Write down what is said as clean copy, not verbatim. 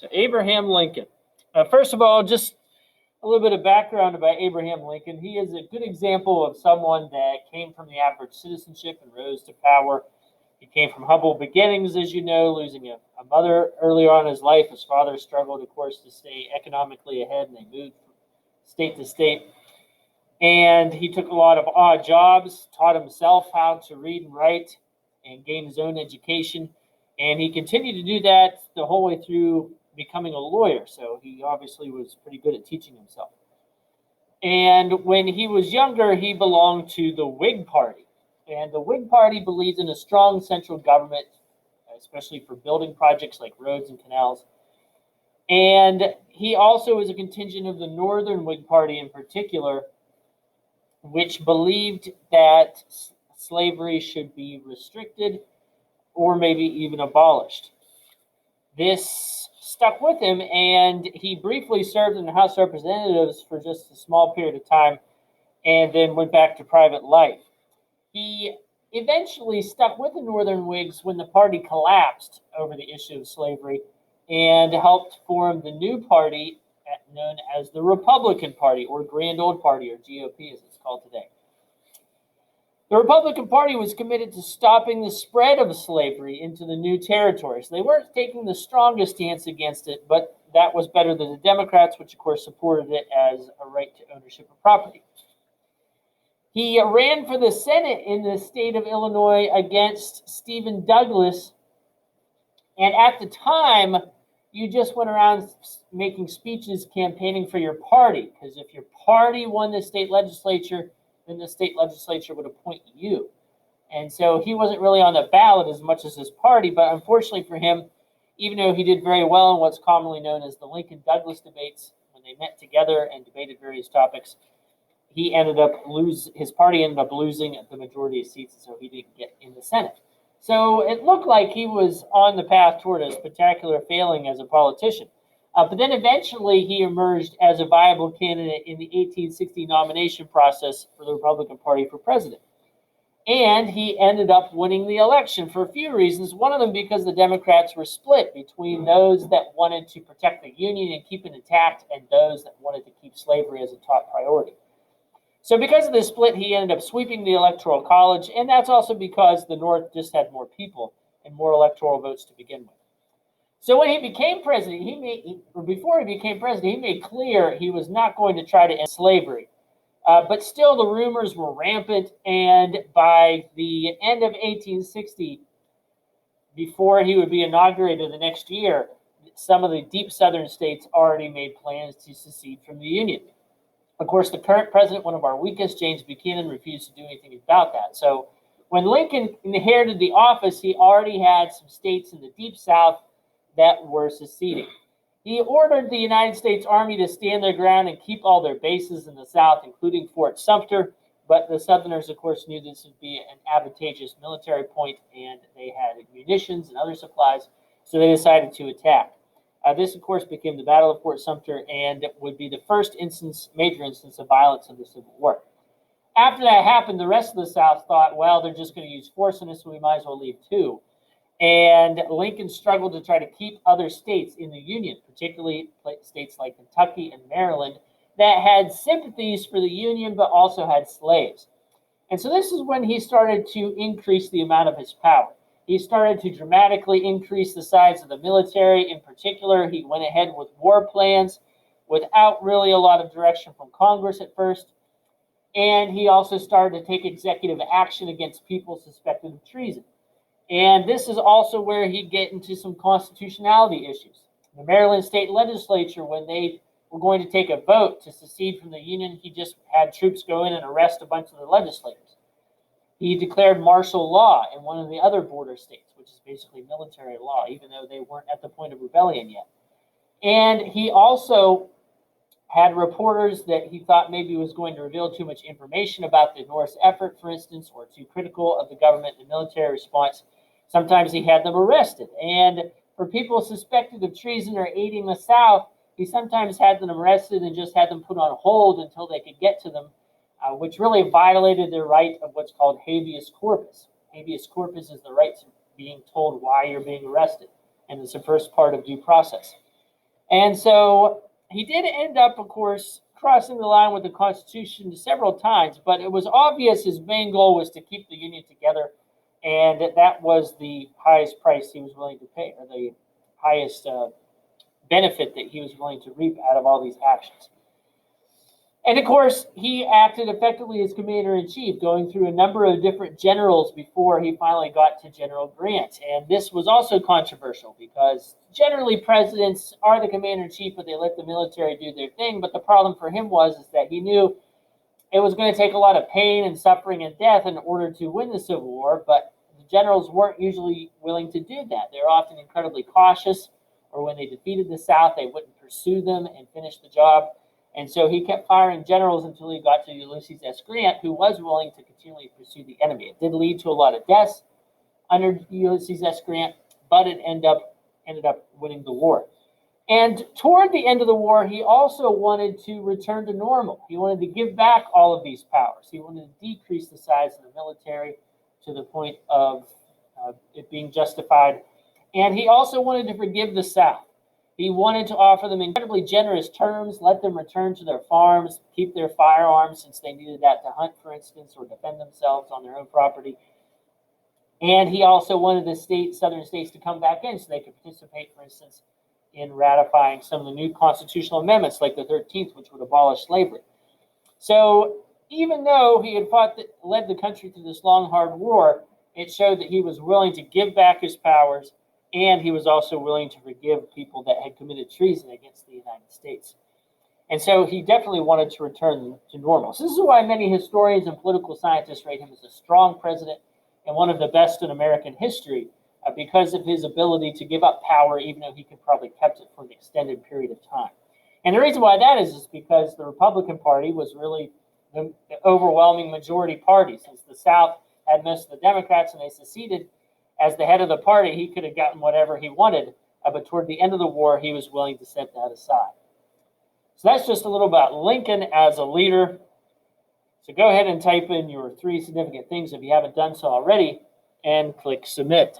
So Abraham Lincoln. First of all, just a little bit of background about Abraham Lincoln. He is a good example of someone that came from the average citizenship and rose to power. He came from humble beginnings, as you know, losing a mother earlier on in his life. His father struggled, of course, to stay economically ahead, and they moved from state to state. And he took a lot of odd jobs, taught himself how to read and write, and gain his own education. And he continued to do that the whole way through becoming a lawyer. So he obviously was pretty good at teaching himself. And when he was younger, he belonged to the Whig Party. And the Whig Party believed in a strong central government, especially for building projects like roads and canals. And he also was a contingent of the Northern Whig Party in particular, which believed that slavery should be restricted or maybe even abolished. This stuck with him, and he briefly served in the House of Representatives for just a small period of time and then went back to private life. He eventually stuck with the Northern Whigs when the party collapsed over the issue of slavery and helped form the new party known as the Republican Party, or Grand Old Party, or GOP as it's called today. The Republican Party was committed to stopping the spread of slavery into the new territories. They weren't taking the strongest stance against it, but that was better than the Democrats, which of course supported it as a right to ownership of property. He ran for the Senate in the state of Illinois against Stephen Douglas, and at the time, you just went around making speeches campaigning for your party, because if your party won the state legislature, then the state legislature would appoint you. And so he wasn't really on the ballot as much as his party, but unfortunately for him, even though he did very well in what's commonly known as the Lincoln-Douglas debates, when they met together and debated various topics, his party ended up losing the majority of seats, so he didn't get in the Senate. So it looked like he was on the path toward a spectacular failing as a politician. But then eventually he emerged as a viable candidate in the 1860 nomination process for the Republican Party for president. And he ended up winning the election for a few reasons. One of them because the Democrats were split between those that wanted to protect the Union and keep it intact and those that wanted to keep slavery as a top priority. So because of this split, he ended up sweeping the Electoral College, and that's also because the North just had more people and more electoral votes to begin with. So when he became president, before he became president, he made clear he was not going to try to end slavery. But still, the rumors were rampant, and by the end of 1860, before he would be inaugurated the next year, some of the deep southern states already made plans to secede from the Union. Of course, the current president, one of our weakest, James Buchanan, refused to do anything about that. So when Lincoln inherited the office, he already had some states in the Deep South that were seceding. He ordered the United States Army to stand their ground and keep all their bases in the South, including Fort Sumter. But the Southerners, of course, knew this would be an advantageous military point, and they had munitions and other supplies, so they decided to attack. This, of course, became the Battle of Fort Sumter, and it would be the first major instance of violence in the Civil War. After that happened, the rest of the South thought, well, they're just going to use force on us, so we might as well leave too. And Lincoln struggled to try to keep other states in the Union, particularly states like Kentucky and Maryland, that had sympathies for the Union but also had slaves. And so this is when he started to increase the amount of his power. He started to dramatically increase the size of the military. In particular, he went ahead with war plans without really a lot of direction from Congress at first. And he also started to take executive action against people suspected of treason. And this is also where he'd get into some constitutionality issues. The Maryland state legislature, when they were going to take a vote to secede from the Union, he just had troops go in and arrest a bunch of the legislators. He declared martial law in one of the other border states, which is basically military law, even though they weren't at the point of rebellion yet. And he also had reporters that he thought maybe was going to reveal too much information about the North's effort, for instance, or too critical of the government and military response. Sometimes he had them arrested. And for people suspected of treason or aiding the South, he sometimes had them arrested and just had them put on hold until they could get to them, which really violated their right of what's called habeas corpus. Habeas corpus is the right to being told why you're being arrested, and it's the first part of due process. And so he did end up, of course, crossing the line with the Constitution several times, but it was obvious his main goal was to keep the Union together, and that was the highest price he was willing to pay, or the highest benefit that he was willing to reap out of all these actions. And of course, he acted effectively as commander-in-chief, going through a number of different generals before he finally got to General Grant. And this was also controversial because generally presidents are the commander-in-chief, but they let the military do their thing. But the problem for him was is that he knew it was going to take a lot of pain and suffering and death in order to win the Civil War, but the generals weren't usually willing to do that. They were often incredibly cautious, or when they defeated the South, they wouldn't pursue them and finish the job. And so he kept firing generals until he got to Ulysses S. Grant, who was willing to continually pursue the enemy. It did lead to a lot of deaths under Ulysses S. Grant, but it ended up winning the war. And toward the end of the war, he also wanted to return to normal. He wanted to give back all of these powers. He wanted to decrease the size of the military to the point of it being justified. And he also wanted to forgive the South. He wanted to offer them incredibly generous terms, let them return to their farms, keep their firearms since they needed that to hunt, for instance, or defend themselves on their own property. And he also wanted the southern states to come back in so they could participate, for instance, in ratifying some of the new constitutional amendments like the 13th, which would abolish slavery. So even though he had led the country through this long, hard war, it showed that he was willing to give back his powers, and he was also willing to forgive people that had committed treason against the United States. And so he definitely wanted to return to normal. So this is why many historians and political scientists rate him as a strong president and one of the best in American history because of his ability to give up power, even though he could probably kept it for an extended period of time. And the reason why that is because the Republican Party was really the overwhelming majority party. Since the South had most of the Democrats and they seceded, as the head of the party, he could have gotten whatever he wanted, but toward the end of the war, he was willing to set that aside. So that's just a little about Lincoln as a leader. So go ahead and type in your 3 significant things if you haven't done so already, and click submit.